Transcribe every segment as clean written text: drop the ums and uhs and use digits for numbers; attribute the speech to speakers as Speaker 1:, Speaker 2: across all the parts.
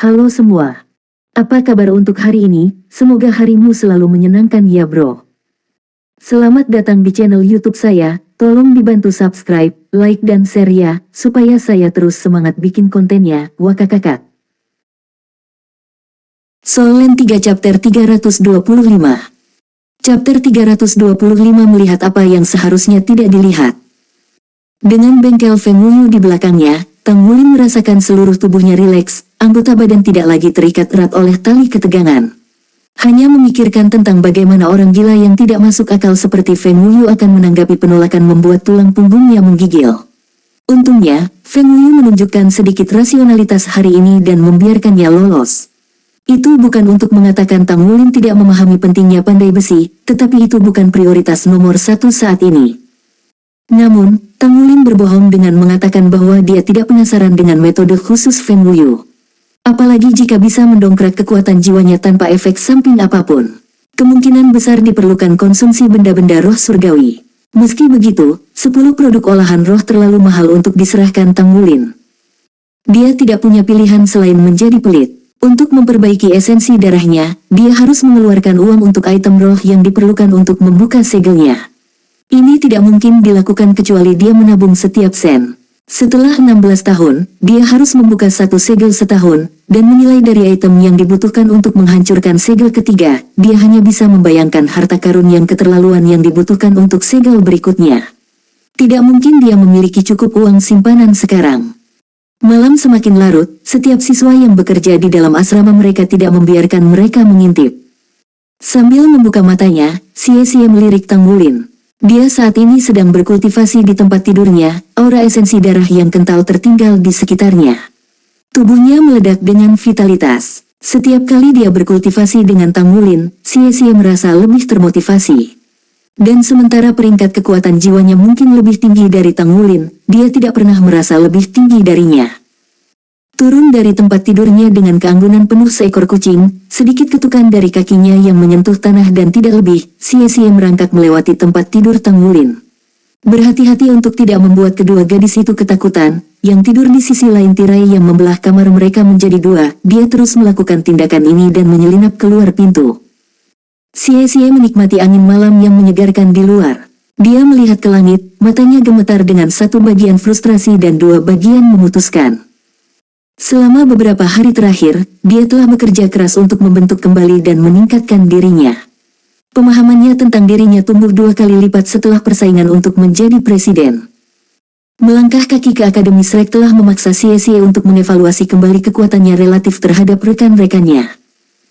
Speaker 1: Halo semua. Apa kabar untuk hari ini? Semoga harimu selalu menyenangkan ya bro. Selamat datang di channel YouTube saya. Tolong dibantu subscribe, like dan share ya, supaya saya terus semangat bikin kontennya. Wakakakak. Soal 3 chapter 325. Chapter 325 melihat apa yang seharusnya tidak dilihat. Dengan bengkel Feng Wuyu di belakangnya, Tang Wulin merasakan seluruh tubuhnya rileks, anggota badan tidak lagi terikat erat oleh tali ketegangan. Hanya memikirkan tentang bagaimana orang gila yang tidak masuk akal seperti Feng Wuyu akan menanggapi penolakan membuat tulang punggungnya menggigil. Untungnya, Feng Wuyu menunjukkan sedikit rasionalitas hari ini dan membiarkannya lolos. Itu bukan untuk mengatakan Tang Wulin tidak memahami pentingnya pandai besi, tetapi itu bukan prioritas nomor satu saat ini. Namun, Tang Wulin berbohong dengan mengatakan bahwa dia tidak penasaran dengan metode khusus Feng Wuyu. Apalagi jika bisa mendongkrak kekuatan jiwanya tanpa efek samping apapun. Kemungkinan besar diperlukan konsumsi benda-benda roh surgawi. Meski begitu, 10 produk olahan roh terlalu mahal untuk diserahkan Tang Wulin. Dia tidak punya pilihan selain menjadi pelit. Untuk memperbaiki esensi darahnya, dia harus mengeluarkan uang untuk item roh yang diperlukan untuk membuka segelnya. Ini tidak mungkin dilakukan kecuali dia menabung setiap sen. Setelah 16 tahun, dia harus membuka satu segel setahun, dan menilai dari item yang dibutuhkan untuk menghancurkan segel ketiga, dia hanya bisa membayangkan harta karun yang keterlaluan yang dibutuhkan untuk segel berikutnya. Tidak mungkin dia memiliki cukup uang simpanan sekarang. Malam semakin larut, setiap siswa yang bekerja di dalam asrama mereka tidak membiarkan mereka mengintip. Sambil membuka matanya, Xie melirik Tang Wulin. Dia saat ini sedang berkultivasi di tempat tidurnya, aura esensi darah yang kental tertinggal di sekitarnya. Tubuhnya meledak dengan vitalitas. Setiap kali dia berkultivasi dengan Tang Wulin, Xie merasa lebih termotivasi. Dan sementara peringkat kekuatan jiwanya mungkin lebih tinggi dari Tang Wulin, dia tidak pernah merasa lebih tinggi darinya. Turun dari tempat tidurnya dengan keanggunan penuh seekor kucing, sedikit ketukan dari kakinya yang menyentuh tanah dan tidak lebih, Xie merangkak melewati tempat tidur Tang Wulin. Berhati-hati untuk tidak membuat kedua gadis itu ketakutan, yang tidur di sisi lain tirai yang membelah kamar mereka menjadi dua, dia terus melakukan tindakan ini dan menyelinap keluar pintu. Xie menikmati angin malam yang menyegarkan di luar. Dia melihat ke langit, matanya gemetar dengan satu bagian frustrasi dan dua bagian memutuskan. Selama beberapa hari terakhir, dia telah bekerja keras untuk membentuk kembali dan meningkatkan dirinya. Pemahamannya tentang dirinya tumbuh 2 kali lipat setelah persaingan untuk menjadi presiden. Melangkah kaki ke Akademi Shrek telah memaksa Xie untuk mengevaluasi kembali kekuatannya relatif terhadap rekan-rekannya.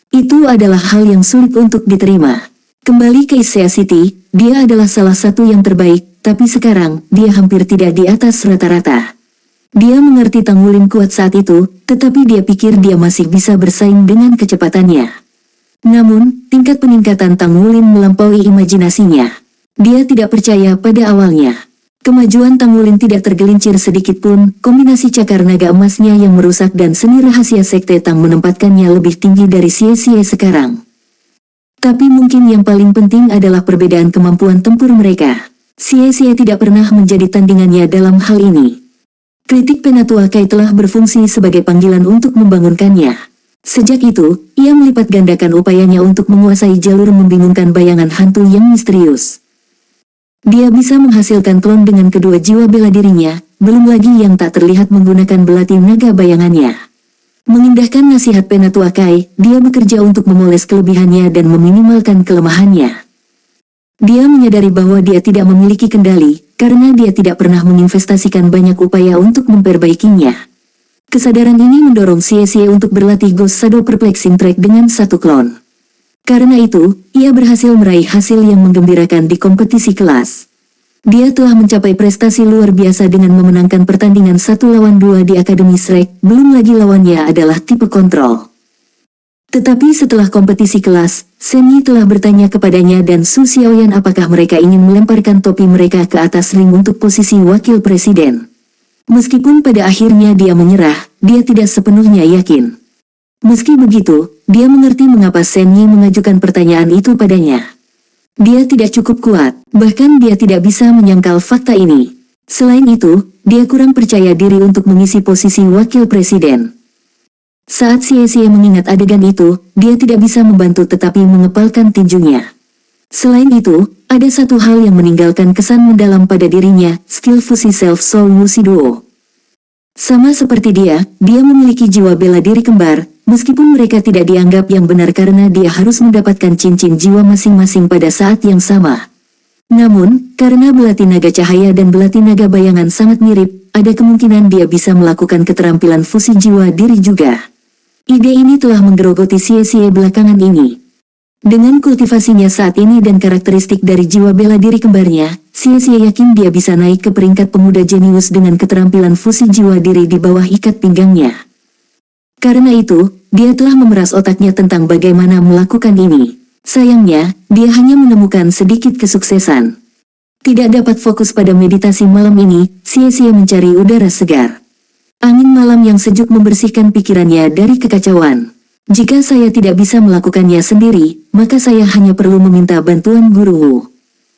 Speaker 1: Itu adalah hal yang sulit untuk diterima. Kembali ke Issea City, dia adalah salah satu yang terbaik, tapi sekarang, dia hampir tidak di atas rata-rata. Dia mengerti Tang Wulin kuat saat itu, tetapi dia pikir dia masih bisa bersaing dengan kecepatannya. Namun, tingkat peningkatan Tang Wulin melampaui imajinasinya. Dia tidak percaya pada awalnya. Kemajuan Tang Wulin tidak tergelincir sedikit pun, kombinasi cakar naga emasnya yang merusak dan seni rahasia sekte Tang menempatkannya lebih tinggi dari Xie sekarang. Tapi mungkin yang paling penting adalah perbedaan kemampuan tempur mereka. Xie tidak pernah menjadi tandingannya dalam hal ini. Kritik Penatua Kai telah berfungsi sebagai panggilan untuk membangunkannya. Sejak itu, ia melipat gandakan upayanya untuk menguasai jalur membingungkan bayangan hantu yang misterius. Dia bisa menghasilkan klon dengan kedua jiwa bela dirinya, belum lagi yang tak terlihat menggunakan belati naga bayangannya. Mengindahkan nasihat Penatua Kai, dia bekerja untuk memoles kelebihannya dan meminimalkan kelemahannya. Dia menyadari bahwa dia tidak memiliki kendali, karena dia tidak pernah menginvestasikan banyak upaya untuk memperbaikinya. Kesadaran ini mendorong Xie untuk berlatih Ghost Shadow Perplexing Track dengan satu klon. Karena itu, ia berhasil meraih hasil yang menggembirakan di kompetisi kelas. Dia telah mencapai prestasi luar biasa dengan memenangkan pertandingan 1 lawan 2 di Akademi Shrek, belum lagi lawannya adalah tipe kontrol. Tetapi setelah kompetisi kelas, Shen Yi telah bertanya kepadanya dan Su Xiaoyan apakah mereka ingin melemparkan topi mereka ke atas ring untuk posisi wakil presiden. Meskipun pada akhirnya dia menyerah, dia tidak sepenuhnya yakin. Meski begitu, dia mengerti mengapa Shen Yi mengajukan pertanyaan itu padanya. Dia tidak cukup kuat, bahkan dia tidak bisa menyangkal fakta ini. Selain itu, dia kurang percaya diri untuk mengisi posisi wakil presiden. Saat Xie mengingat adegan itu, dia tidak bisa membantu tetapi mengepalkan tinjunya. Selain itu, ada satu hal yang meninggalkan kesan mendalam pada dirinya, skill fusi self-soul Wuxi Duo. Sama seperti dia memiliki jiwa bela diri kembar, meskipun mereka tidak dianggap yang benar karena dia harus mendapatkan cincin jiwa masing-masing pada saat yang sama. Namun, karena belati naga cahaya dan belati naga bayangan sangat mirip, ada kemungkinan dia bisa melakukan keterampilan fusi jiwa diri juga. Ide ini telah menggerogoti Xie belakangan ini. Dengan kultivasinya saat ini dan karakteristik dari jiwa bela diri kembarnya, Xie yakin dia bisa naik ke peringkat pemuda jenius dengan keterampilan fusi jiwa diri di bawah ikat pinggangnya. Karena itu, dia telah memeras otaknya tentang bagaimana melakukan ini. Sayangnya, dia hanya menemukan sedikit kesuksesan. Tidak dapat fokus pada meditasi malam ini, Xie mencari udara segar. Angin malam yang sejuk membersihkan pikirannya dari kekacauan. Jika saya tidak bisa melakukannya sendiri, maka saya hanya perlu meminta bantuan Guru Wu.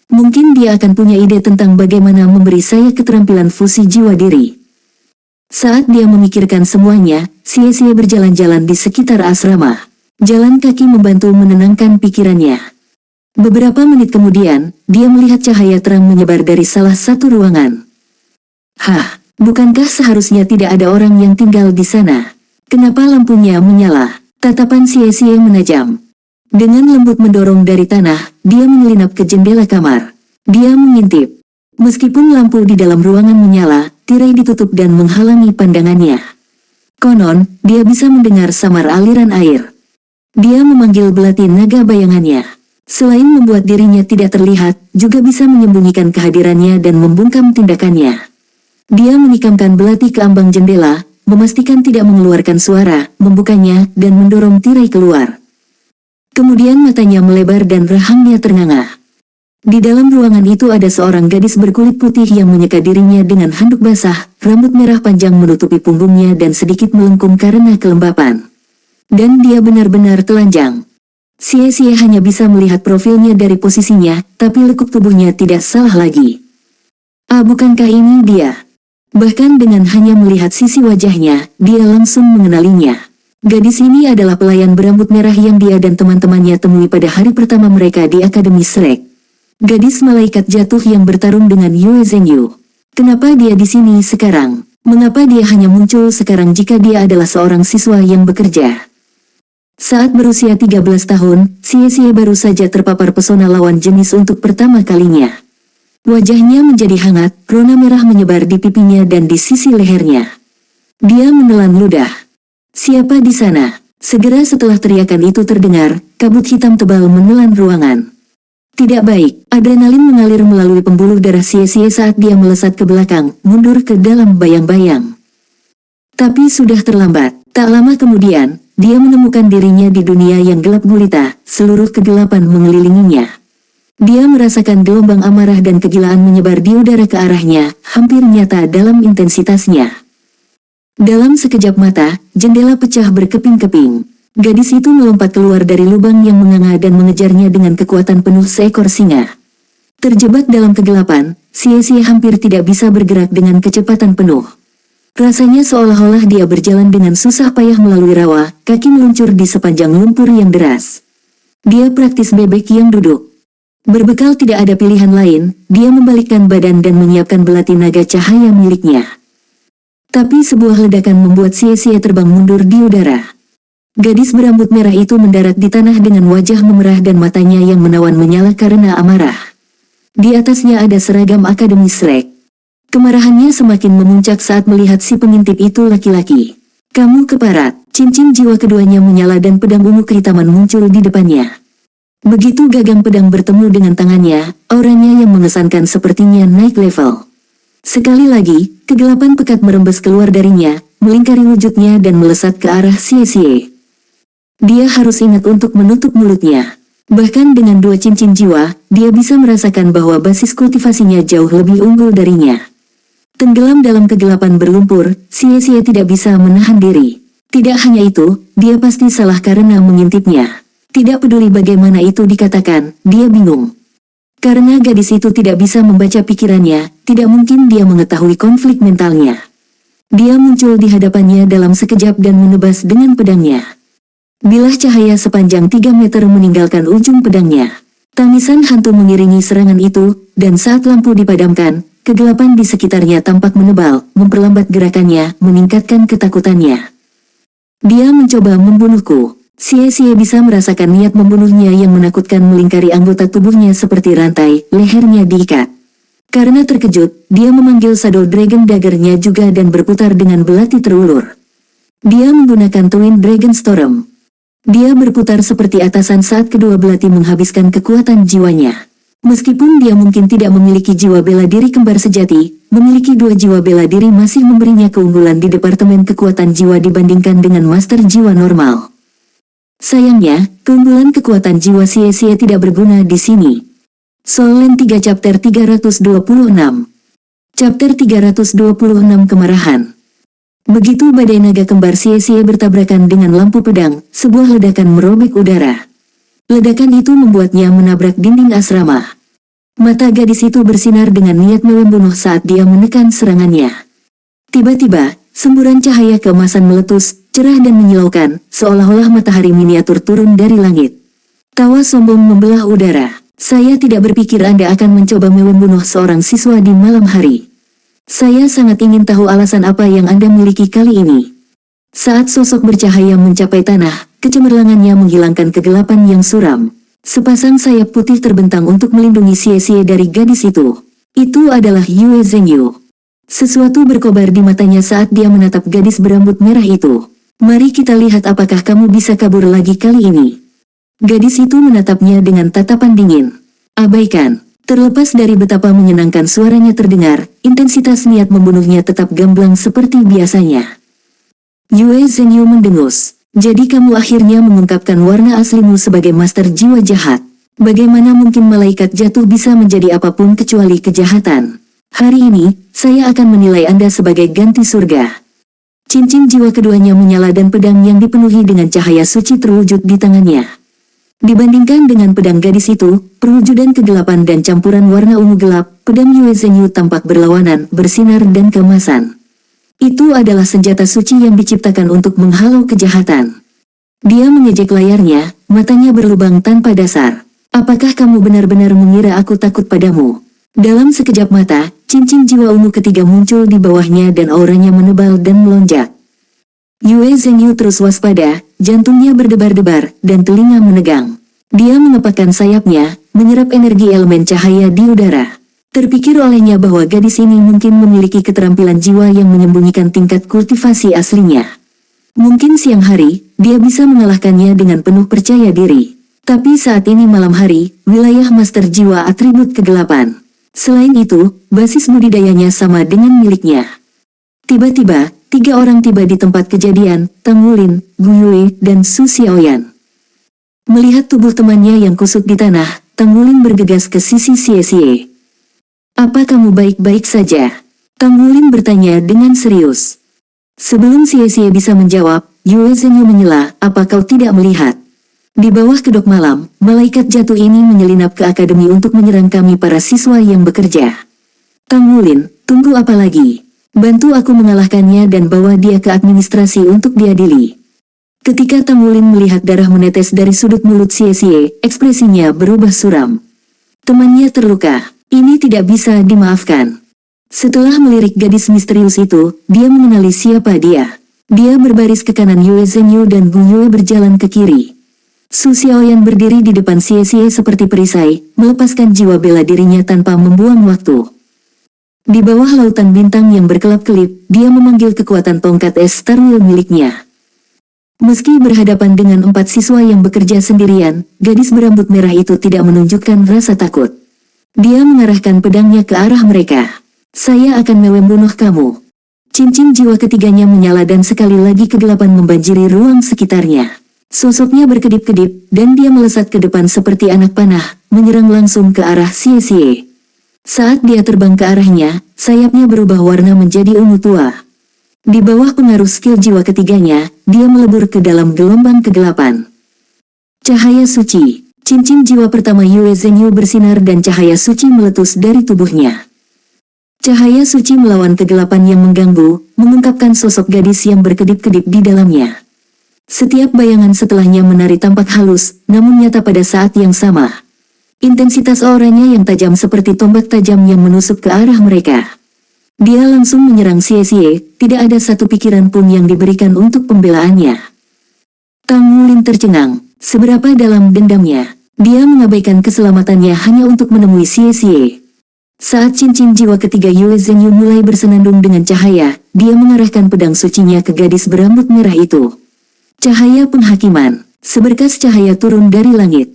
Speaker 1: Mungkin dia akan punya ide tentang bagaimana memberi saya keterampilan fusi jiwa diri. Saat dia memikirkan semuanya, Xie berjalan-jalan di sekitar asrama. Jalan kaki membantu menenangkan pikirannya. Beberapa menit kemudian, dia melihat cahaya terang menyebar dari salah satu ruangan. Hah, bukankah seharusnya tidak ada orang yang tinggal di sana? Kenapa lampunya menyala? Tatapan Xie menajam. Dengan lembut mendorong dari tanah, dia menyelinap ke jendela kamar. Dia mengintip. Meskipun lampu di dalam ruangan menyala, tirai ditutup dan menghalangi pandangannya. Konon, dia bisa mendengar samar aliran air. Dia memanggil belati naga bayangannya. Selain membuat dirinya tidak terlihat, juga bisa menyembunyikan kehadirannya dan membungkam tindakannya. Dia menikamkan belati ke ambang jendela, memastikan tidak mengeluarkan suara, membukanya, dan mendorong tirai keluar. Kemudian matanya melebar dan rahangnya ternganga. Di dalam ruangan itu ada seorang gadis berkulit putih yang menyeka dirinya dengan handuk basah, rambut merah panjang menutupi punggungnya dan sedikit melengkung karena kelembapan. Dan dia benar-benar telanjang. Xie hanya bisa melihat profilnya dari posisinya, tapi lekuk tubuhnya tidak salah lagi. Ah, bukankah ini dia? Bahkan dengan hanya melihat sisi wajahnya, dia langsung mengenalinya. Gadis ini adalah pelayan berambut merah yang dia dan teman-temannya temui pada hari pertama mereka di Akademi Shrek. Gadis malaikat jatuh yang bertarung dengan Yue Zhenyu. Kenapa dia di sini sekarang? Mengapa dia hanya muncul sekarang jika dia adalah seorang siswa yang bekerja? Saat berusia 13 tahun, Xie baru saja terpapar pesona lawan jenis untuk pertama kalinya. Wajahnya menjadi hangat, rona merah menyebar di pipinya dan di sisi lehernya. Dia menelan ludah. Siapa di sana? Segera setelah teriakan itu terdengar, kabut hitam tebal menelan ruangan. Tidak baik, adrenalin mengalir melalui pembuluh darah Xie saat dia melesat ke belakang, mundur ke dalam bayang-bayang. Tapi sudah terlambat. Tak lama kemudian, dia menemukan dirinya di dunia yang gelap gulita, seluruh kegelapan mengelilinginya. Dia merasakan gelombang amarah dan kegilaan menyebar di udara ke arahnya, hampir nyata dalam intensitasnya. Dalam sekejap mata, jendela pecah berkeping-keping. Gadis itu melompat keluar dari lubang yang menganga dan mengejarnya dengan kekuatan penuh seekor singa. Terjebak dalam kegelapan, Xie hampir tidak bisa bergerak dengan kecepatan penuh. Rasanya seolah-olah dia berjalan dengan susah payah melalui rawa, kaki meluncur di sepanjang lumpur yang deras. Dia praktis bebek yang duduk. Berbekal tidak ada pilihan lain, dia membalikkan badan dan menyiapkan belati naga cahaya miliknya. Tapi sebuah ledakan membuat Xie terbang mundur di udara. Gadis berambut merah itu mendarat di tanah dengan wajah memerah dan matanya yang menawan menyala karena amarah. Di atasnya ada seragam Akademi Shrek. Kemarahannya semakin memuncak saat melihat si pengintip itu laki-laki. Kamu keparat, cincin jiwa keduanya menyala dan pedang ungu kehitaman muncul di depannya. Begitu gagang pedang bertemu dengan tangannya, auranya yang mengesankan sepertinya naik level. Sekali lagi, kegelapan pekat merembes keluar darinya, melingkari wujudnya dan melesat ke arah Xie. Dia harus ingat untuk menutup mulutnya. Bahkan dengan 2 cincin jiwa, dia bisa merasakan bahwa basis kultivasinya jauh lebih unggul darinya. Tenggelam dalam kegelapan berlumpur, Xie tidak bisa menahan diri. Tidak hanya itu, dia pasti salah karena mengintipnya. Tidak peduli bagaimana itu dikatakan, dia bingung. Karena gadis itu tidak bisa membaca pikirannya, tidak mungkin dia mengetahui konflik mentalnya. Dia muncul di hadapannya dalam sekejap dan menebas dengan pedangnya. Bilah cahaya sepanjang 3 meter meninggalkan ujung pedangnya. Tangisan hantu mengiringi serangan itu, dan saat lampu dipadamkan, kegelapan di sekitarnya tampak menebal, memperlambat gerakannya, meningkatkan ketakutannya. Dia mencoba membunuhku. Xie bisa merasakan niat membunuhnya yang menakutkan melingkari anggota tubuhnya seperti rantai, lehernya diikat. Karena terkejut, dia memanggil Shadow Dragon Dagger-nya juga dan berputar dengan belati terulur. Dia menggunakan Twin Dragon Storm. Dia berputar seperti atasan saat kedua belati menghabiskan kekuatan jiwanya. Meskipun dia mungkin tidak memiliki jiwa bela diri kembar sejati, memiliki 2 jiwa bela diri masih memberinya keunggulan di departemen kekuatan jiwa dibandingkan dengan master jiwa normal. Sayangnya, keunggulan kekuatan jiwa Xie tidak berguna di sini. Soul Land 3 Chapter 326. Chapter 326 Kemarahan. Begitu badai naga kembar Xie bertabrakan dengan lampu pedang, sebuah ledakan merobek udara. Ledakan itu membuatnya menabrak dinding asrama. Mata gadis itu bersinar dengan niat membunuh saat dia menekan serangannya. Tiba-tiba, semburan cahaya keemasan meletus, cerah dan menyilaukan, seolah-olah matahari miniatur turun dari langit. Tawa sombong membelah udara. Saya tidak berpikir Anda akan mencoba membunuh seorang siswa di malam hari. Saya sangat ingin tahu alasan apa yang Anda miliki kali ini. Saat sosok bercahaya mencapai tanah, kecemerlangannya menghilangkan kegelapan yang suram. Sepasang sayap putih terbentang untuk melindungi Xie dari gadis itu. Itu adalah Yue Zhenyu. Sesuatu berkobar di matanya saat dia menatap gadis berambut merah itu. Mari kita lihat apakah kamu bisa kabur lagi kali ini. Gadis itu menatapnya dengan tatapan dingin. Abaikan. Terlepas dari betapa menyenangkan suaranya terdengar, intensitas niat membunuhnya tetap gamblang seperti biasanya. Yue Zhenyu mendengus. Jadi kamu akhirnya mengungkapkan warna aslimu sebagai master jiwa jahat. Bagaimana mungkin malaikat jatuh bisa menjadi apapun kecuali kejahatan? Hari ini, saya akan menilai Anda sebagai ganti surga. Cincin jiwa keduanya menyala dan pedang yang dipenuhi dengan cahaya suci terwujud di tangannya. Dibandingkan dengan pedang gadis itu, perwujudan kegelapan dan campuran warna ungu gelap, pedang Yue Zhenyu tampak berlawanan, bersinar dan keemasan. Itu adalah senjata suci yang diciptakan untuk menghalau kejahatan. Dia mengejek layarnya, matanya berlubang tanpa dasar. Apakah kamu benar-benar mengira aku takut padamu? Dalam sekejap mata, cincin jiwa ungu ketiga muncul di bawahnya dan auranya menebal dan melonjak. Yue Zhenyu terus waspada, jantungnya berdebar-debar, dan telinga menegang. Dia mengepakkan sayapnya, menyerap energi elemen cahaya di udara. Terpikir olehnya bahwa gadis ini mungkin memiliki keterampilan jiwa yang menyembunyikan tingkat kultivasi aslinya. Mungkin siang hari, dia bisa mengalahkannya dengan penuh percaya diri. Tapi saat ini malam hari, wilayah master jiwa atribut kegelapan. Selain itu, basis budidayanya sama dengan miliknya. Tiba-tiba, 3 orang tiba di tempat kejadian, Tang Wulin, Gu Yue, dan Su Xiaoyan. Melihat tubuh temannya yang kusut di tanah, Tang Wulin bergegas ke sisi Xie. Apa kamu baik-baik saja? Tang Wulin bertanya dengan serius. Sebelum Xie bisa menjawab, Yue Zhenyu menyela, apa kau tidak melihat? Di bawah kedok malam, malaikat jatuh ini menyelinap ke akademi untuk menyerang kami para siswa yang bekerja. Tang Wulin, tunggu apa lagi? Bantu aku mengalahkannya dan bawa dia ke administrasi untuk diadili. Ketika Tang Wulin melihat darah menetes dari sudut mulut Xie, ekspresinya berubah suram. Temannya terluka, ini tidak bisa dimaafkan. Setelah melirik gadis misterius itu, dia mengenali siapa dia. Dia berbaris ke kanan Yue Zhenyu dan Gu Yue berjalan ke kiri. Su Xiaoyan berdiri di depan Xie seperti perisai, melepaskan jiwa bela dirinya tanpa membuang waktu. Di bawah lautan bintang yang berkelap-kelip, dia memanggil kekuatan tongkat es Starwheel miliknya. Meski berhadapan dengan 4 siswa yang bekerja sendirian, gadis berambut merah itu tidak menunjukkan rasa takut. Dia mengarahkan pedangnya ke arah mereka. Saya akan membunuh kamu. Cincin jiwa ketiganya menyala dan sekali lagi kegelapan membanjiri ruang sekitarnya. Sosoknya berkedip-kedip, dan dia melesat ke depan seperti anak panah, menyerang langsung ke arah Xie. Saat dia terbang ke arahnya, sayapnya berubah warna menjadi ungu tua. Di bawah pengaruh skill jiwa ketiganya, dia melebur ke dalam gelombang kegelapan. Cahaya suci. Cincin jiwa pertama Yue Zhenyu bersinar dan cahaya suci meletus dari tubuhnya. Cahaya suci melawan kegelapan yang mengganggu, mengungkapkan sosok gadis yang berkedip-kedip di dalamnya. Setiap bayangan setelahnya menari tampak halus, namun nyata pada saat yang sama. Intensitas auranya yang tajam seperti tombak tajam yang menusuk ke arah mereka. Dia langsung menyerang Xie, tidak ada satu pikiran pun yang diberikan untuk pembelaannya. Tang Wulin tercengang, seberapa dalam dendamnya. Dia mengabaikan keselamatannya hanya untuk menemui Xie. Saat cincin jiwa ketiga Yue Zhenyu mulai bersenandung dengan cahaya, dia mengarahkan pedang sucinya ke gadis berambut merah itu. Cahaya penghakiman, seberkas cahaya turun dari langit.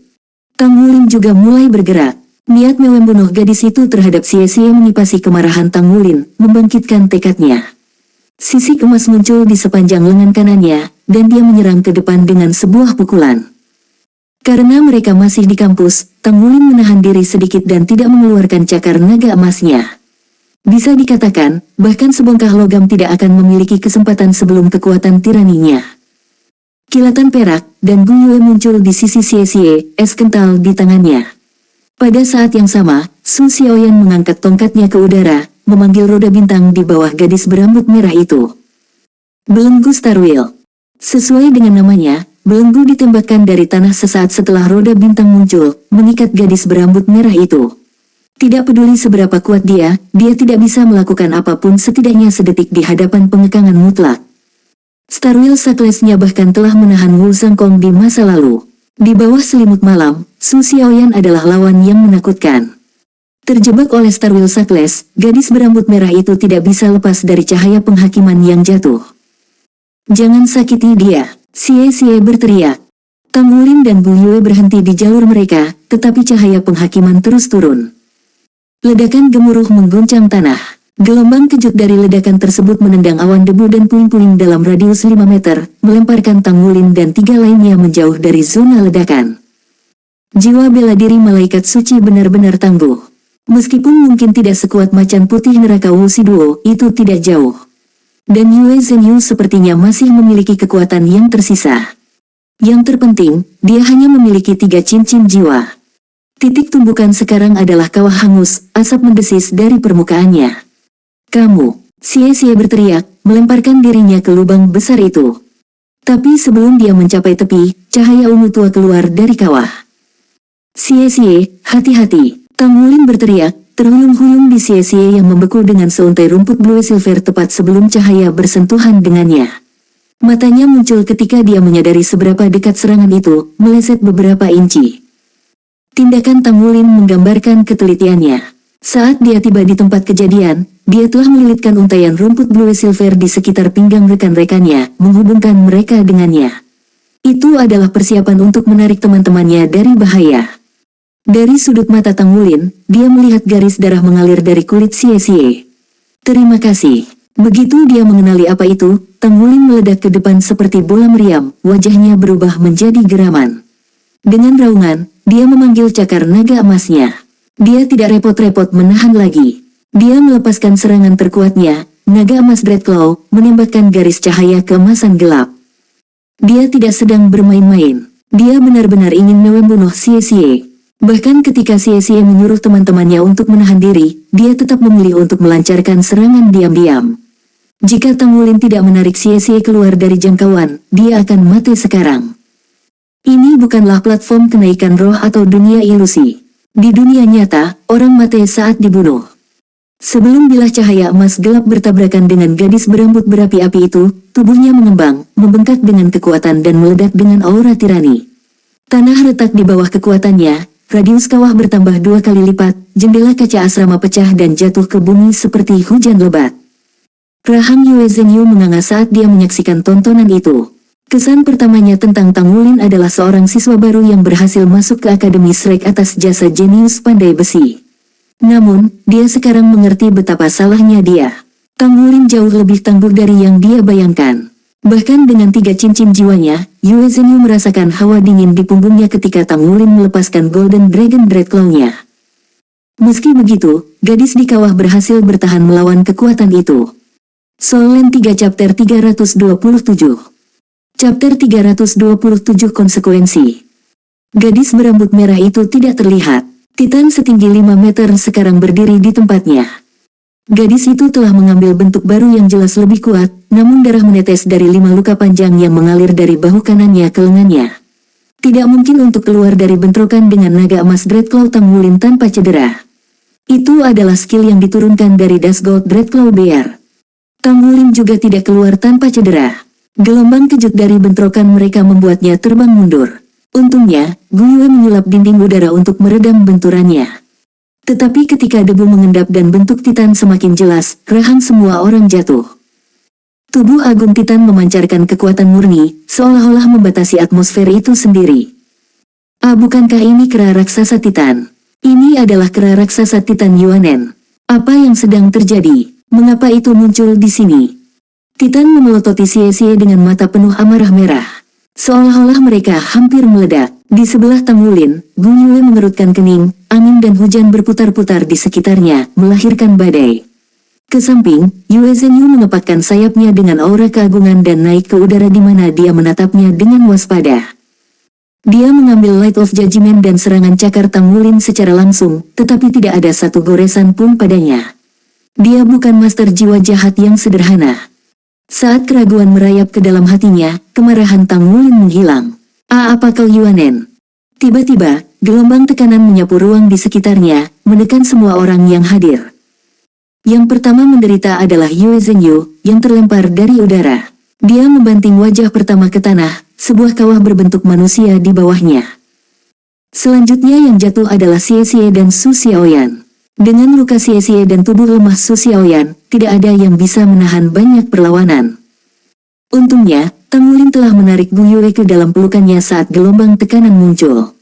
Speaker 1: Tang Wulin juga mulai bergerak. Niat membunuh gadis itu terhadap Xie menipasi kemarahan Tang Wulin, membangkitkan tekadnya. Sisik emas muncul di sepanjang lengan kanannya, dan dia menyerang ke depan dengan sebuah pukulan. Karena mereka masih di kampus, Tang Wulin menahan diri sedikit dan tidak mengeluarkan cakar naga emasnya. Bisa dikatakan, bahkan sebongkah logam tidak akan memiliki kesempatan sebelum kekuatan tiraninya. Kilatan perak dan Gu Yue muncul di sisi Xie, es kental di tangannya. Pada saat yang sama, Su Xiaoyan mengangkat tongkatnya ke udara, memanggil roda bintang di bawah gadis berambut merah itu. Belenggu Starwheel. Sesuai dengan namanya, belenggu ditembakkan dari tanah sesaat setelah roda bintang muncul, mengikat gadis berambut merah itu. Tidak peduli seberapa kuat dia tidak bisa melakukan apapun setidaknya sedetik di hadapan pengekangan mutlak. Starwheel Sackless-nya bahkan telah menahan Wu Zhangkong di masa lalu. Di bawah selimut malam, Su Xiaoyan adalah lawan yang menakutkan. Terjebak oleh Starwheel Sackless, gadis berambut merah itu tidak bisa lepas dari cahaya penghakiman yang jatuh. Jangan sakiti dia, Xie berteriak. Tang Wulin dan Bu Yue berhenti di jalur mereka, tetapi cahaya penghakiman terus turun. Ledakan gemuruh mengguncang tanah. Gelombang kejut dari ledakan tersebut menendang awan debu dan puing-puing dalam radius 5 meter, melemparkan Tang Wulin dan 3 lainnya menjauh dari zona ledakan. Jiwa bela diri malaikat suci benar-benar tangguh. Meskipun mungkin tidak sekuat macan putih neraka Wu Shiduo, itu tidak jauh. Dan Yue Zhenyu sepertinya masih memiliki kekuatan yang tersisa. Yang terpenting, dia hanya memiliki 3 cincin jiwa. Titik tumbukan sekarang adalah kawah hangus, asap mendesis dari permukaannya. Kamu, Xie berteriak, melemparkan dirinya ke lubang besar itu. Tapi sebelum dia mencapai tepi, cahaya ungu tua keluar dari kawah. Xie, hati-hati, Tang Wulin berteriak, terhuyung-huyung di Xie yang membeku dengan seuntai rumput blue silver tepat sebelum cahaya bersentuhan dengannya. Matanya muncul ketika dia menyadari seberapa dekat serangan itu, meleset beberapa inci. Tindakan Tang Wulin menggambarkan ketelitiannya. Saat dia tiba di tempat kejadian, dia telah melilitkan untaian rumput blue silver di sekitar pinggang rekan-rekannya, menghubungkan mereka dengannya. Itu adalah persiapan untuk menarik teman-temannya dari bahaya. Dari sudut mata Tang Wulin, dia melihat garis darah mengalir dari kulit Xie. Terima kasih. Begitu dia mengenali apa itu, Tang Wulin meledak ke depan seperti bola meriam, wajahnya berubah menjadi geraman. Dengan raungan, dia memanggil cakar naga emasnya. Dia tidak repot-repot menahan lagi. Dia melepaskan serangan terkuatnya, naga emas Dreadclaw, menembakkan garis cahaya keemasan gelap. Dia tidak sedang bermain-main. Dia benar-benar ingin membunuh Xie. Bahkan ketika Xie menyuruh teman-temannya untuk menahan diri, dia tetap memilih untuk melancarkan serangan diam-diam. Jika Tang Wulin tidak menarik Xie keluar dari jangkauan, dia akan mati sekarang. Ini bukanlah platform kenaikan roh atau dunia ilusi. Di dunia nyata, orang mati saat dibunuh. Sebelum bilah cahaya emas gelap bertabrakan dengan gadis berambut berapi-api itu, tubuhnya mengembang, membengkak dengan kekuatan dan meledak dengan aura tirani. Tanah retak di bawah kekuatannya. Radius kawah bertambah 2 kali lipat, jendela kaca asrama pecah dan jatuh ke bumi seperti hujan lebat. Rahang Yue Zhenyu menganga saat dia menyaksikan tontonan itu. Kesan pertamanya tentang Tang Wulin adalah seorang siswa baru yang berhasil masuk ke Akademi Shrek atas jasa jenius pandai besi. Namun, dia sekarang mengerti betapa salahnya dia. Tang Wulin jauh lebih tangguh dari yang dia bayangkan. Bahkan dengan 3 cincin jiwanya, Yue Zhenyu merasakan hawa dingin di punggungnya ketika Tang Wulin melepaskan Golden Dragon Dreadclaw-nya. Meski begitu, gadis di kawah berhasil bertahan melawan kekuatan itu. Soul Land 3 Chapter 327. Chapter 327 Konsekuensi. Gadis berambut merah itu tidak terlihat. Titan setinggi 5 meter sekarang berdiri di tempatnya. Gadis itu telah mengambil bentuk baru yang jelas lebih kuat, namun darah menetes dari 5 luka panjang yang mengalir dari bahu kanannya ke lengannya. Tidak mungkin untuk keluar dari bentrokan dengan naga emas Dreadclaw Tang Wulin tanpa cedera. Itu adalah skill yang diturunkan dari Dusgold Dreadclaw Bear. Tang Wulin juga tidak keluar tanpa cedera. Gelombang kejut dari bentrokan mereka membuatnya terbang mundur. Untungnya, Guiyue menyulap dinding udara untuk meredam benturannya. Tetapi ketika debu mengendap dan bentuk Titan semakin jelas, rahang semua orang jatuh. Tubuh agung Titan memancarkan kekuatan murni, seolah-olah membatasi atmosfer itu sendiri. Bukankah ini kera raksasa Titan? Ini adalah kera raksasa Titan Yuanen. Apa yang sedang terjadi? Mengapa itu muncul di sini? Titan memelototi Xie dengan mata penuh amarah merah. Seolah-olah mereka hampir meledak. Di sebelah Tang Wulin, Guiyue mengerutkan kening, angin dan hujan berputar-putar di sekitarnya, melahirkan badai. Ke samping, Yue Zhenyu mengepakkan sayapnya dengan aura keagungan dan naik ke udara di mana dia menatapnya dengan waspada. Dia mengambil Light of Judgment dan serangan cakar Tang Wulin secara langsung, tetapi tidak ada satu goresan pun padanya. Dia bukan master jiwa jahat yang sederhana. Saat keraguan merayap ke dalam hatinya, kemarahan Tang Wulin menghilang. Apa kau Yuanen? Tiba-tiba, gelombang tekanan menyapu ruang di sekitarnya, menekan semua orang yang hadir. Yang pertama menderita adalah Yue Zhenyu, yang terlempar dari udara. Dia membanting wajah pertama ke tanah, sebuah kawah berbentuk manusia di bawahnya. Selanjutnya yang jatuh adalah Xie dan Su Xiaoyan. Dengan luka Xie dan tubuh lemah Su Xiaoyan, tidak ada yang bisa menahan banyak perlawanan. Untungnya, Tang Wulin telah menarik Guiyue ke dalam pelukannya saat gelombang tekanan muncul.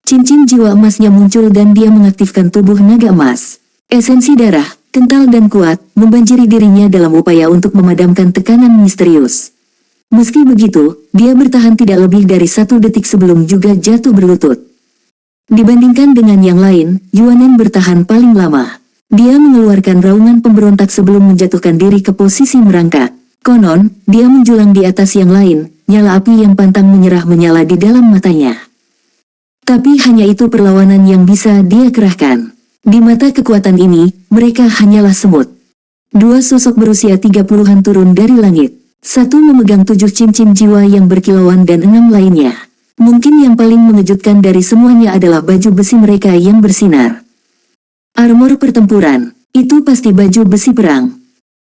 Speaker 1: Cincin jiwa emasnya muncul dan dia mengaktifkan tubuh naga emas. Esensi darah, kental dan kuat, membanjiri dirinya dalam upaya untuk memadamkan tekanan misterius. Meski begitu, dia bertahan tidak lebih dari 1 detik sebelum juga jatuh berlutut. Dibandingkan dengan yang lain, Yuanen bertahan paling lama. Dia mengeluarkan raungan pemberontak sebelum menjatuhkan diri ke posisi merangkak. Konon, dia menjulang di atas yang lain, nyala api yang pantang menyala di dalam matanya. Tapi hanya itu perlawanan yang bisa dia kerahkan. Di mata kekuatan ini, mereka hanyalah semut. 2 sosok berusia 30-an turun dari langit. 1 memegang 7 cincin jiwa yang berkilauan dan 6 lainnya. Mungkin yang paling mengejutkan dari semuanya adalah baju besi mereka yang bersinar. Armor pertempuran, itu pasti baju besi perang.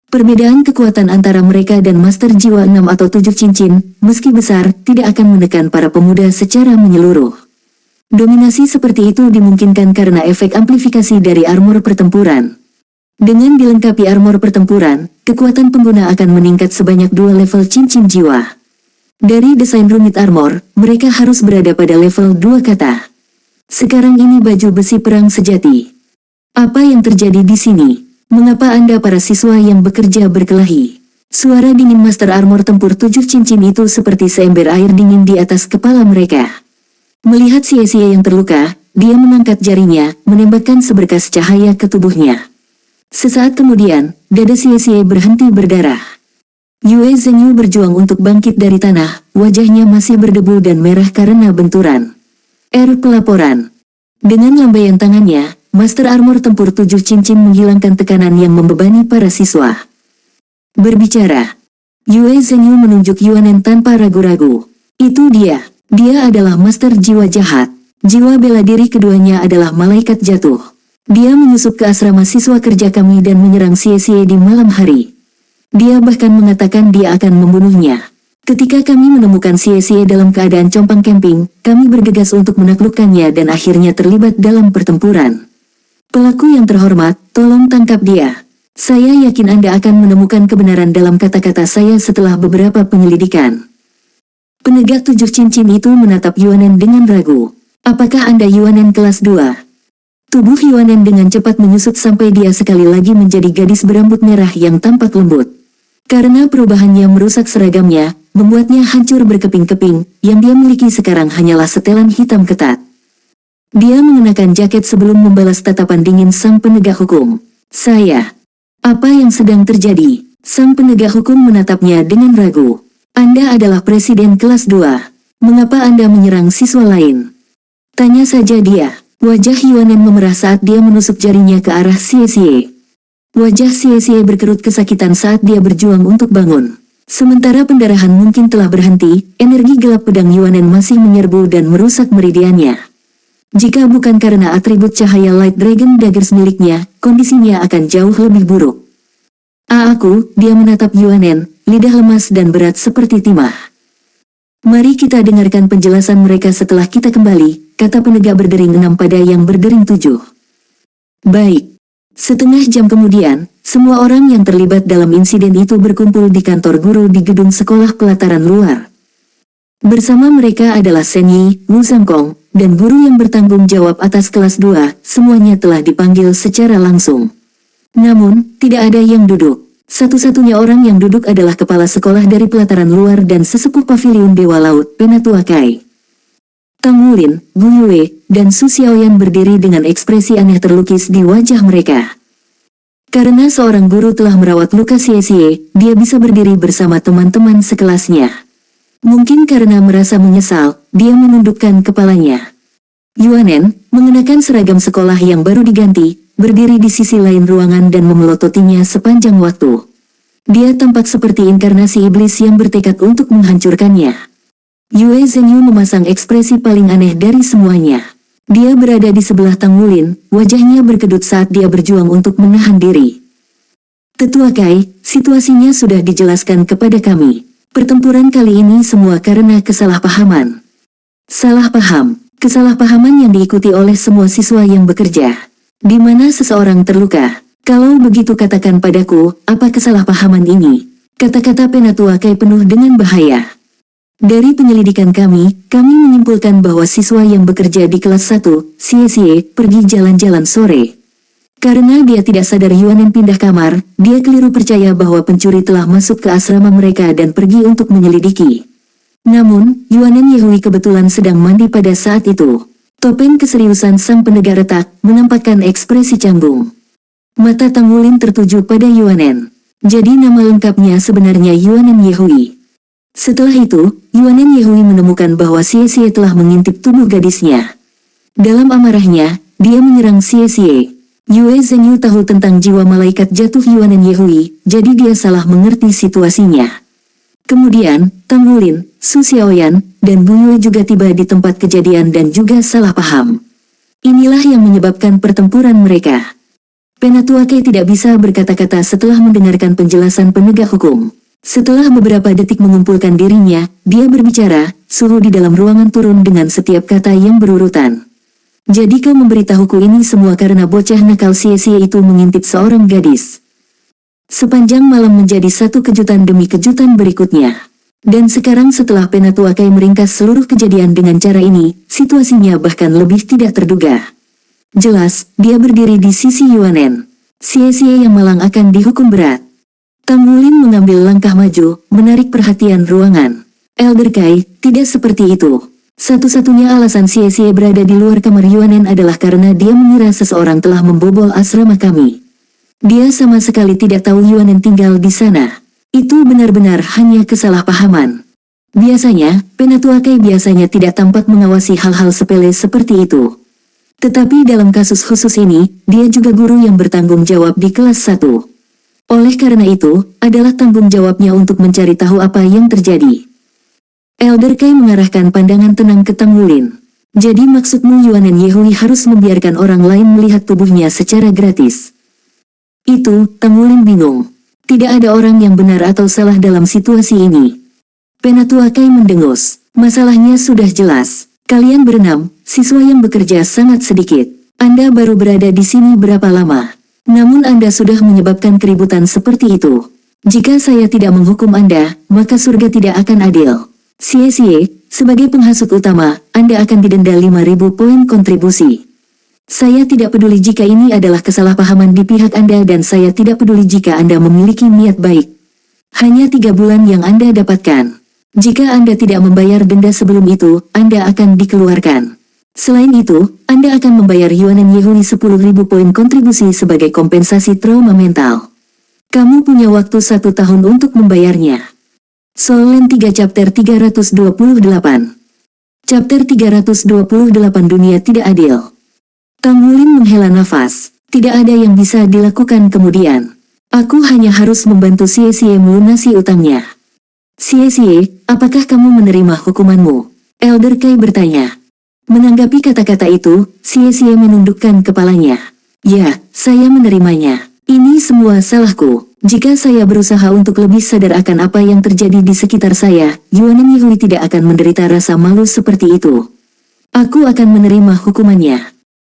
Speaker 1: Perbedaan kekuatan antara mereka dan Master Jiwa 6 atau 7 cincin, meski besar, tidak akan menekan para pemuda secara menyeluruh. Dominasi seperti itu dimungkinkan karena efek amplifikasi dari armor pertempuran. Dengan dilengkapi armor pertempuran, kekuatan pengguna akan meningkat sebanyak 2 level cincin jiwa. Dari desain rumit armor, mereka harus berada pada level 2 kata. Sekarang ini baju besi perang sejati. Apa yang terjadi di sini? Mengapa Anda para siswa yang bekerja berkelahi? Suara dingin Master Armor tempur 7 cincin itu seperti seember air dingin di atas kepala mereka. Melihat Xie yang terluka, dia mengangkat jarinya, menembakkan seberkas cahaya ke tubuhnya. Sesaat kemudian, dada Xie berhenti berdarah. Yue Zhenyu berjuang untuk bangkit dari tanah, wajahnya masih berdebu dan merah karena benturan. Pelaporan. Dengan lambaian tangannya, Master Armor tempur 7 cincin menghilangkan tekanan yang membebani para siswa. Berbicara. Yue Zhenyu menunjuk Yuanen tanpa ragu-ragu. Itu dia. Dia adalah Master Jiwa Jahat. Jiwa bela diri keduanya adalah malaikat jatuh. Dia menyusup ke asrama siswa kerja kami dan menyerang Xie di malam hari. Dia bahkan mengatakan dia akan membunuhnya. Ketika kami menemukan Xie dalam keadaan compang camping, kami bergegas untuk menaklukkannya dan akhirnya terlibat dalam pertempuran. Pelaku yang terhormat, tolong tangkap dia. Saya yakin Anda akan menemukan kebenaran dalam kata-kata saya setelah beberapa penyelidikan. Penegak 7 cincin itu menatap Yuanen dengan ragu. Apakah Anda Yuanen kelas 2? Tubuh Yuanen dengan cepat menyusut sampai dia sekali lagi menjadi gadis berambut merah yang tampak lembut. Karena perubahannya merusak seragamnya, membuatnya hancur berkeping-keping, yang dia miliki sekarang hanyalah setelan hitam ketat. Dia mengenakan jaket sebelum membalas tatapan dingin sang penegak hukum. Saya. Apa yang sedang terjadi? Sang penegak hukum menatapnya dengan ragu. Anda adalah presiden kelas 2. Mengapa Anda menyerang siswa lain? Tanya saja dia. Wajah Yuanen memerah saat dia menusuk jarinya ke arah Xie. Wajah Xie berkerut kesakitan saat dia berjuang untuk bangun. Sementara pendarahan mungkin telah berhenti, energi gelap pedang Yuanen masih menyerbu dan merusak meridiannya. Jika bukan karena atribut cahaya Light Dragon Daggers miliknya, kondisinya akan jauh lebih buruk. Dia menatap Yuanen, lidah lemas dan berat seperti timah. Mari kita dengarkan penjelasan mereka setelah kita kembali, kata penegak berdering 6 pada yang berdering 7. Baik. Setengah jam kemudian, semua orang yang terlibat dalam insiden itu berkumpul di kantor guru di gedung sekolah pelataran luar. Bersama mereka adalah Shen Yi, Wu Zhangkong, dan guru yang bertanggung jawab atas kelas 2, semuanya telah dipanggil secara langsung. Namun, tidak ada yang duduk. Satu-satunya orang yang duduk adalah kepala sekolah dari pelataran luar dan sesepuh paviliun Dewa Laut, Penatua Kai. Tang Wulin, Gu Yue, dan Su Xiaoyan berdiri dengan ekspresi aneh terlukis di wajah mereka. Karena seorang guru telah merawat luka Xie, dia bisa berdiri bersama teman-teman sekelasnya. Mungkin karena merasa menyesal, dia menundukkan kepalanya. Yuanen, mengenakan seragam sekolah yang baru diganti, berdiri di sisi lain ruangan dan memelototinya sepanjang waktu. Dia tampak seperti inkarnasi iblis yang bertekad untuk menghancurkannya. Yue Zhenyu memasang ekspresi paling aneh dari semuanya. Dia berada di sebelah Tang Wulin, wajahnya berkedut saat dia berjuang untuk menahan diri. Tetua Kai, situasinya sudah dijelaskan kepada kami. Pertempuran kali ini semua karena kesalahpahaman. Salah paham, kesalahpahaman yang diikuti oleh semua siswa yang bekerja. Di mana seseorang terluka. Kalau begitu katakan padaku, apa kesalahpahaman ini? Kata-kata Penatua Kai penuh dengan bahaya. Dari penyelidikan kami menyimpulkan bahwa siswa yang bekerja di kelas 1, Xie, pergi jalan-jalan sore. Karena dia tidak sadar Yuanen pindah kamar, dia keliru percaya bahwa pencuri telah masuk ke asrama mereka dan pergi untuk menyelidiki. Namun, Yuanen Yehui kebetulan sedang mandi pada saat itu. Topeng keseriusan sang penegak retak menampakkan ekspresi canggung. Mata Tang Wulin tertuju pada Yuanen. Jadi nama lengkapnya sebenarnya Yuanen Yehui. Setelah itu, Yuanen Yehui menemukan bahwa Xie telah mengintip tubuh gadisnya. Dalam amarahnya, dia menyerang Xie. Yue Zhenyu tahu tentang jiwa malaikat jatuh Yuanen Yehui, jadi dia salah mengerti situasinya. Kemudian, Tang Wulin, Su Xiaoyan, dan Bu Yue juga tiba di tempat kejadian dan juga salah paham. Inilah yang menyebabkan pertempuran mereka. Penatua Kai tidak bisa berkata-kata setelah mendengarkan penjelasan penegak hukum. Setelah beberapa detik mengumpulkan dirinya, dia berbicara, suhu di dalam ruangan turun dengan setiap kata yang berurutan. Jadi kau memberitahuku ini semua karena bocah nakal Xie itu mengintip seorang gadis. Sepanjang malam menjadi satu kejutan demi kejutan berikutnya. Dan sekarang setelah Penatua Kai meringkas seluruh kejadian dengan cara ini, situasinya bahkan lebih tidak terduga. Jelas, dia berdiri di sisi Yuanen. Xie yang malang akan dihukum berat. Tang Wulin mengambil langkah maju, menarik perhatian ruangan. Elder Kai, tidak seperti itu. Satu-satunya alasan Xie berada di luar kamar Yuanen adalah karena dia mengira seseorang telah membobol asrama kami. Dia sama sekali tidak tahu Yuanen tinggal di sana. Itu benar-benar hanya kesalahpahaman. Biasanya, Penatua Kai biasanya tidak tampak mengawasi hal-hal sepele seperti itu. Tetapi dalam kasus khusus ini, dia juga guru yang bertanggung jawab di kelas 1. Oleh karena itu, adalah tanggung jawabnya untuk mencari tahu apa yang terjadi. Elder Kai mengarahkan pandangan tenang ke Tang Wulin. Jadi maksudmu Yuanen Yehui harus membiarkan orang lain melihat tubuhnya secara gratis? Itu, Tang Wulin bingung. Tidak ada orang yang benar atau salah dalam situasi ini. Penatua Kai mendengus. Masalahnya sudah jelas. Kalian berenam, siswa yang bekerja sangat sedikit. Anda baru berada di sini berapa lama? Namun Anda sudah menyebabkan keributan seperti itu. Jika saya tidak menghukum Anda, maka surga tidak akan adil. Xie, sebagai penghasut utama, Anda akan didenda 5.000 poin kontribusi. Saya tidak peduli jika ini adalah kesalahpahaman di pihak Anda dan saya tidak peduli jika Anda memiliki niat baik. Hanya 3 bulan yang Anda dapatkan. Jika Anda tidak membayar denda sebelum itu, Anda akan dikeluarkan. Selain itu, Anda akan membayar Yuanen Yehui 10.000 poin kontribusi sebagai kompensasi trauma mental. Kamu punya waktu 1 tahun untuk membayarnya. Solen 3 Chapter 328. Chapter 328 Dunia Tidak Adil. Tang Wulin menghela nafas. Tidak ada yang bisa dilakukan kemudian. Aku hanya harus membantu Xie melunasi utangnya. Xie, apakah kamu menerima hukumanmu? Elder Kai bertanya. Menanggapi kata-kata itu, Xie menundukkan kepalanya. Ya, saya menerimanya. Ini semua salahku. Jika saya berusaha untuk lebih sadar akan apa yang terjadi di sekitar saya, Yuanen Yihui tidak akan menderita rasa malu seperti itu. Aku akan menerima hukumannya.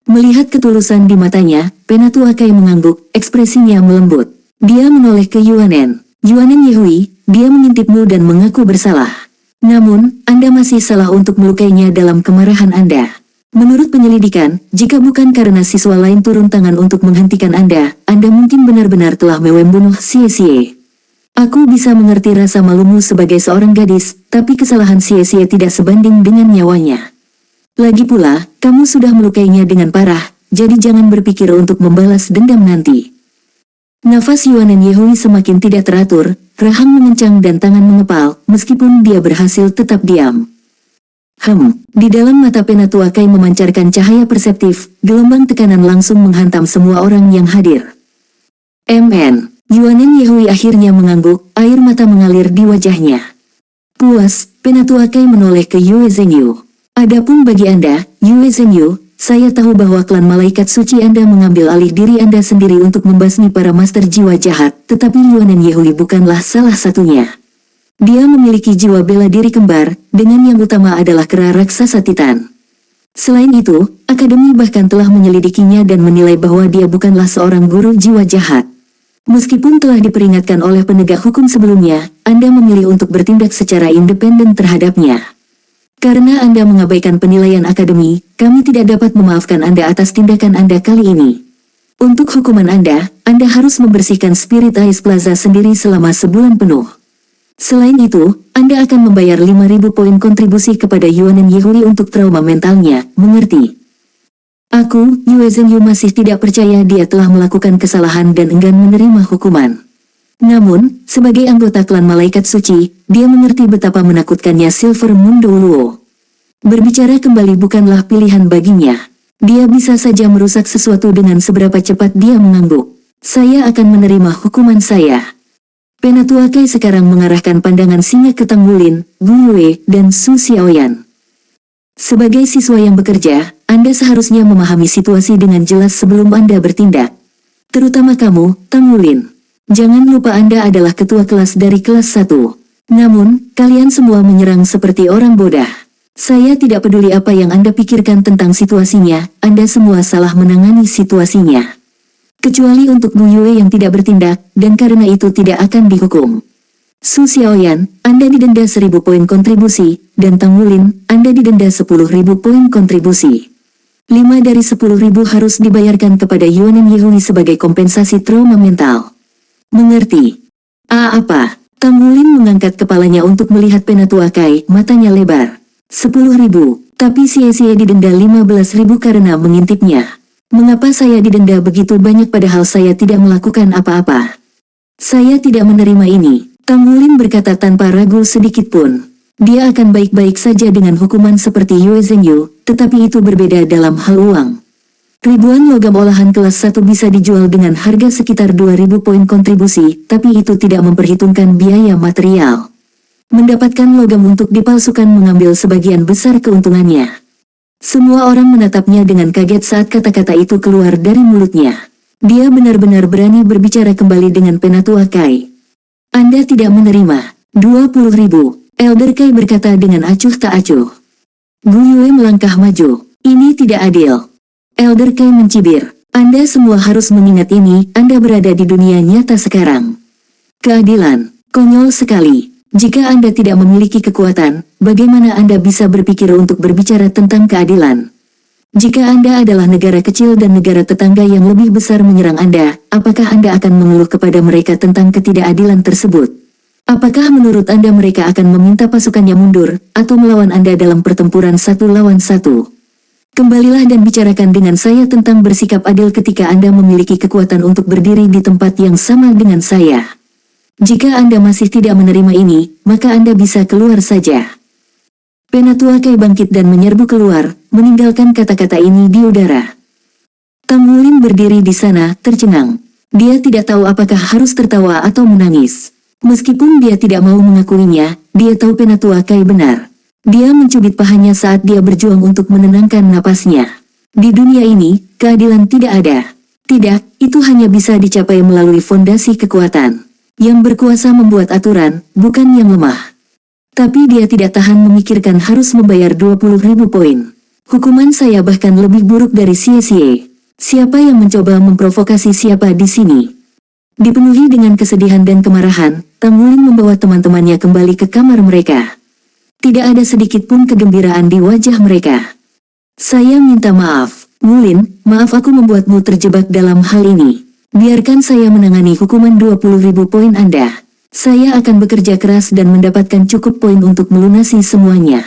Speaker 1: Melihat ketulusan di matanya, Penatua Kai mengangguk, ekspresinya melembut. Dia menoleh ke Yuanen. Yuanen Yihui, dia mengintipmu dan mengaku bersalah. Namun, Anda masih salah untuk melukainya dalam kemarahan Anda. Menurut penyelidikan, jika bukan karena siswa lain turun tangan untuk menghentikan Anda mungkin benar-benar telah membunuh Xie. Aku bisa mengerti rasa malumu sebagai seorang gadis, tapi kesalahan Xie tidak sebanding dengan nyawanya. Lagi pula, kamu sudah melukainya dengan parah, jadi jangan berpikir untuk membalas dendam nanti. Nafas Yuanen Yihui semakin tidak teratur, rahang mengencang dan tangan mengepal, meskipun dia berhasil tetap diam. Di dalam mata Penatua Kai memancarkan cahaya perseptif, gelombang tekanan langsung menghantam semua orang yang hadir. Yuanen Yihui akhirnya mengangguk, air mata mengalir di wajahnya. Puas, Penatua Kai menoleh ke Yue Zhenyu. Adapun bagi Anda, Yue Zhenyu, saya tahu bahwa klan malaikat suci Anda mengambil alih diri Anda sendiri untuk membasmi para master jiwa jahat, tetapi Yuanen Yihui bukanlah salah satunya. Dia memiliki jiwa bela diri kembar, dengan yang utama adalah kera raksasa Titan. Selain itu, Akademi bahkan telah menyelidikinya dan menilai bahwa dia bukanlah seorang guru jiwa jahat. Meskipun telah diperingatkan oleh penegak hukum sebelumnya, Anda memilih untuk bertindak secara independen terhadapnya. Karena Anda mengabaikan penilaian Akademi, kami tidak dapat memaafkan Anda atas tindakan Anda kali ini. Untuk hukuman Anda harus membersihkan Spirit Ice Plaza sendiri selama sebulan penuh. Selain itu, Anda akan membayar 5.000 poin kontribusi kepada Yuanen Yihui untuk trauma mentalnya, mengerti? Aku, Yue Zhenyu masih tidak percaya dia telah melakukan kesalahan dan enggan menerima hukuman. Namun, sebagai anggota klan malaikat suci, dia mengerti betapa menakutkannya Silver Moon Douluo. Berbicara kembali bukanlah pilihan baginya. Dia bisa saja merusak sesuatu dengan seberapa cepat dia mengangguk. Saya akan menerima hukuman saya. Penatua Kai sekarang mengarahkan pandangan singa ke Tang Wulin, Gu Yue, dan Su Xiaoyan. Sebagai siswa yang bekerja, Anda seharusnya memahami situasi dengan jelas sebelum Anda bertindak. Terutama kamu, Tang Wulin. Jangan lupa Anda adalah ketua kelas dari kelas 1. Namun, kalian semua menyerang seperti orang bodoh. Saya tidak peduli apa yang Anda pikirkan tentang situasinya, Anda semua salah menangani situasinya. Kecuali untuk Gu Yue yang tidak bertindak, dan karena itu tidak akan dihukum. Su Xiaoyan, Anda didenda 1.000 poin kontribusi, dan Tang Wulin, Anda didenda 10.000 poin kontribusi. 5 dari 10.000 harus dibayarkan kepada Yuanen Yihui sebagai kompensasi trauma mental. Mengerti? Apa? Tang Wulin mengangkat kepalanya untuk melihat Penatua Kai, matanya lebar. 10.000, tapi Xie didenda 15.000 karena mengintipnya. Mengapa saya didenda begitu banyak padahal saya tidak melakukan apa-apa? Saya tidak menerima ini, Tang Wulin berkata tanpa ragu sedikit pun. Dia akan baik-baik saja dengan hukuman seperti Yue Zhenyu, tetapi itu berbeda dalam hal uang. Ribuan logam olahan kelas 1 bisa dijual dengan harga sekitar 2.000 poin kontribusi, tapi itu tidak memperhitungkan biaya material. Mendapatkan logam untuk dipalsukan mengambil sebagian besar keuntungannya. Semua orang menatapnya dengan kaget saat kata-kata itu keluar dari mulutnya. Dia benar-benar berani berbicara kembali dengan Penatua Kai. Anda tidak menerima. 20.000, Elder Kai berkata dengan acuh tak acuh. Gu Yue melangkah maju. Ini tidak adil. Elder Kai mencibir. Anda semua harus mengingat ini, Anda berada di dunia nyata sekarang. Keadilan, konyol sekali. Jika Anda tidak memiliki kekuatan, bagaimana Anda bisa berpikir untuk berbicara tentang keadilan? Jika Anda adalah negara kecil dan negara tetangga yang lebih besar menyerang Anda, apakah Anda akan mengeluh kepada mereka tentang ketidakadilan tersebut? Apakah menurut Anda mereka akan meminta pasukannya mundur, atau melawan Anda dalam pertempuran 1 lawan 1? Kembalilah dan bicarakan dengan saya tentang bersikap adil ketika Anda memiliki kekuatan untuk berdiri di tempat yang sama dengan saya. Jika Anda masih tidak menerima ini, maka Anda bisa keluar saja. Penatua Kai bangkit dan menyerbu keluar, meninggalkan kata-kata ini di udara. Tang Wulin berdiri di sana, tercengang. Dia tidak tahu apakah harus tertawa atau menangis. Meskipun dia tidak mau mengakuinya, dia tahu Penatua Kai benar. Dia mencubit pahanya saat dia berjuang untuk menenangkan napasnya. Di dunia ini, keadilan tidak ada. Tidak, itu hanya bisa dicapai melalui fondasi kekuatan. Yang berkuasa membuat aturan, bukan yang lemah. Tapi dia tidak tahan memikirkan harus membayar 20.000 poin. Hukuman saya bahkan lebih buruk dari Xie. Siapa yang mencoba memprovokasi siapa di sini? Dipenuhi dengan kesedihan dan kemarahan, Tang Wulin membawa teman-temannya kembali ke kamar mereka. Tidak ada sedikit pun kegembiraan di wajah mereka. Saya minta maaf, Wulin, maaf aku membuatmu terjebak dalam hal ini. Biarkan saya menangani hukuman 20.000 poin Anda. Saya akan bekerja keras dan mendapatkan cukup poin untuk melunasi semuanya.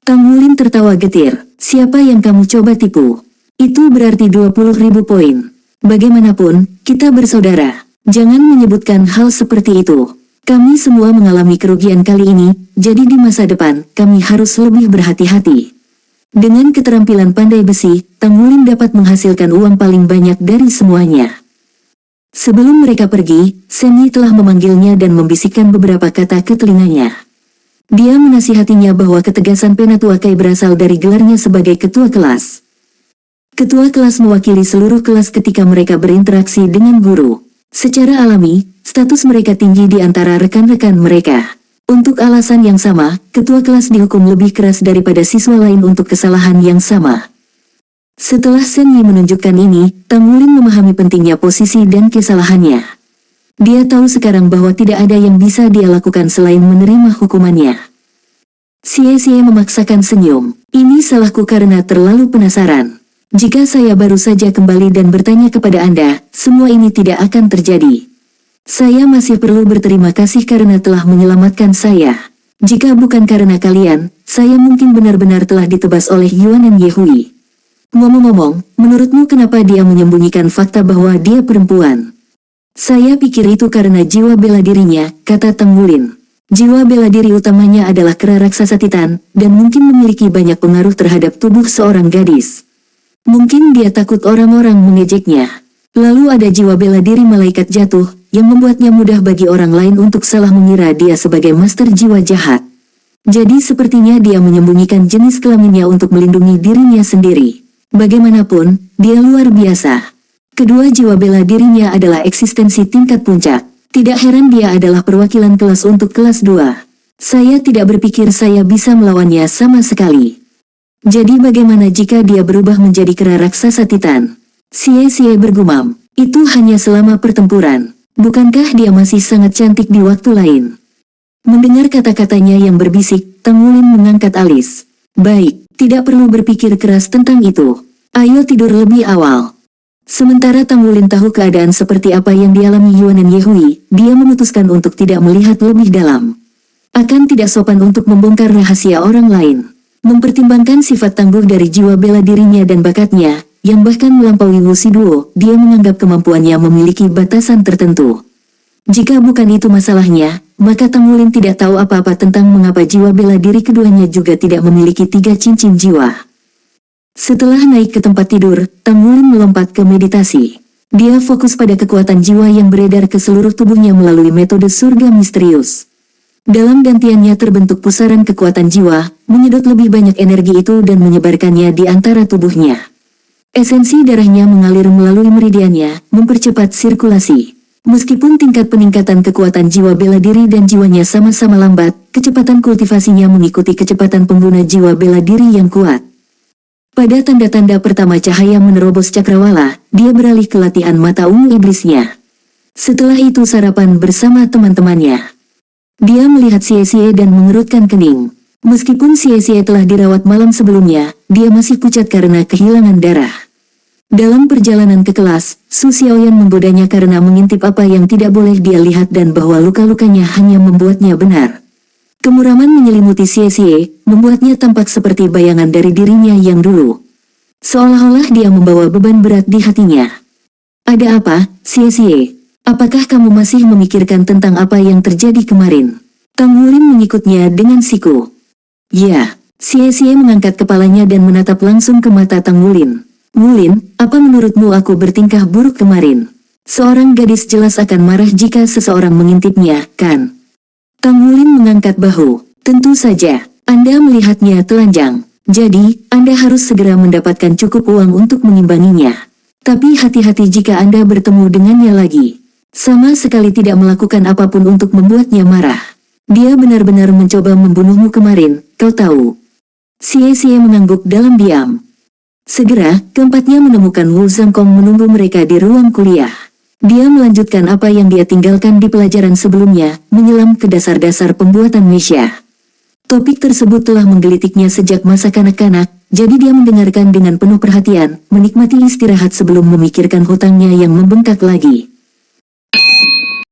Speaker 1: Tang Wulin tertawa getir. Siapa yang kamu coba tipu? Itu berarti 20.000 poin. Bagaimanapun, kita bersaudara. Jangan menyebutkan hal seperti itu. Kami semua mengalami kerugian kali ini, jadi di masa depan, kami harus lebih berhati-hati. Dengan keterampilan pandai besi, Tang Wulin dapat menghasilkan uang paling banyak dari semuanya. Sebelum mereka pergi, Shen Yi telah memanggilnya dan membisikkan beberapa kata ke telinganya. Dia menasihatinya bahwa ketegasan Penatua Kai berasal dari gelarnya sebagai ketua kelas. Ketua kelas mewakili seluruh kelas ketika mereka berinteraksi dengan guru. Secara alami, status mereka tinggi di antara rekan-rekan mereka. Untuk alasan yang sama, ketua kelas dihukum lebih keras daripada siswa lain untuk kesalahan yang sama. Setelah Shen Yi menunjukkan ini, Tang Wulin memahami pentingnya posisi dan kesalahannya. Dia tahu sekarang bahwa tidak ada yang bisa dia lakukan selain menerima hukumannya. Xie memaksakan senyum. Ini salahku karena terlalu penasaran. Jika saya baru saja kembali dan bertanya kepada Anda, semua ini tidak akan terjadi. Saya masih perlu berterima kasih karena telah menyelamatkan saya. Jika bukan karena kalian, saya mungkin benar-benar telah ditebas oleh Yuan dan Yehui. Ngomong-ngomong, menurutmu kenapa dia menyembunyikan fakta bahwa dia perempuan? Saya pikir itu karena jiwa bela dirinya, kata Tang Wulin. Jiwa bela diri utamanya adalah kera raksasa Titan, dan mungkin memiliki banyak pengaruh terhadap tubuh seorang gadis. Mungkin dia takut orang-orang mengejeknya. Lalu ada jiwa bela diri malaikat jatuh, yang membuatnya mudah bagi orang lain untuk salah mengira dia sebagai master jiwa jahat. Jadi sepertinya dia menyembunyikan jenis kelaminnya untuk melindungi dirinya sendiri. Bagaimanapun, dia luar biasa. Kedua jiwa bela dirinya adalah eksistensi tingkat puncak. Tidak heran dia adalah perwakilan kelas untuk kelas 2. Saya tidak berpikir saya bisa melawannya sama sekali. Jadi bagaimana jika dia berubah menjadi kera raksasa Titan? Xie bergumam, itu hanya selama pertempuran. Bukankah dia masih sangat cantik di waktu lain? Mendengar kata-katanya yang berbisik, Tang Wulin mengangkat alis. Baik, tidak perlu berpikir keras tentang itu. Ayo tidur lebih awal. Sementara Tang Wulin tahu keadaan seperti apa yang dialami Yuan dan Yehui, dia memutuskan untuk tidak melihat lebih dalam. Akan tidak sopan untuk membongkar rahasia orang lain. Mempertimbangkan sifat tangguh dari jiwa bela dirinya dan bakatnya, yang bahkan melampaui Wu Shiduo, dia menganggap kemampuannya memiliki batasan tertentu. Jika bukan itu masalahnya, maka Tang Wulin tidak tahu apa-apa tentang mengapa jiwa bela diri keduanya juga tidak memiliki 3 cincin jiwa. Setelah naik ke tempat tidur, Tang Wulin melompat ke meditasi. Dia fokus pada kekuatan jiwa yang beredar ke seluruh tubuhnya melalui metode surga misterius. Dalam gantiannya terbentuk pusaran kekuatan jiwa, menyedot lebih banyak energi itu dan menyebarkannya di antara tubuhnya. Esensi darahnya mengalir melalui meridiannya, mempercepat sirkulasi. Meskipun tingkat peningkatan kekuatan jiwa bela diri dan jiwanya sama-sama lambat, kecepatan kultivasinya mengikuti kecepatan pengguna jiwa bela diri yang kuat. Pada tanda-tanda pertama cahaya menerobos cakrawala, dia beralih ke latihan mata ungu iblisnya. Setelah itu sarapan bersama teman-temannya. Dia melihat Xie dan mengerutkan kening. Meskipun Xie telah dirawat malam sebelumnya, dia masih pucat karena kehilangan darah. Dalam perjalanan ke kelas, Su Xiaoyan menggodanya karena mengintip apa yang tidak boleh dia lihat dan bahwa luka-lukanya hanya membuatnya benar. Kemuraman menyelimuti Xie, membuatnya tampak seperti bayangan dari dirinya yang dulu. Seolah-olah dia membawa beban berat di hatinya. Ada apa, Xie? Apakah kamu masih memikirkan tentang apa yang terjadi kemarin? Tang Wulin mengikutnya dengan siku. Ya, Xie mengangkat kepalanya dan menatap langsung ke mata Tang Wulin. Ngulin, apa menurutmu aku bertingkah buruk kemarin? Seorang gadis jelas akan marah jika seseorang mengintipnya, kan? Kang Ngulin mengangkat bahu. Tentu saja, Anda melihatnya telanjang. Jadi, Anda harus segera mendapatkan cukup uang untuk mengimbanginya. Tapi hati-hati jika Anda bertemu dengannya lagi. Sama sekali tidak melakukan apapun untuk membuatnya marah. Dia benar-benar mencoba membunuhmu kemarin, kau tahu. Xie mengangguk dalam diam. Segera, keempatnya menemukan Wu Zhangkong menunggu mereka di ruang kuliah. Dia melanjutkan apa yang dia tinggalkan di pelajaran sebelumnya, menyelam ke dasar-dasar pembuatan mesya. Topik tersebut telah menggelitiknya sejak masa kanak-kanak, jadi dia mendengarkan dengan penuh perhatian, menikmati istirahat sebelum memikirkan hutangnya yang membengkak lagi.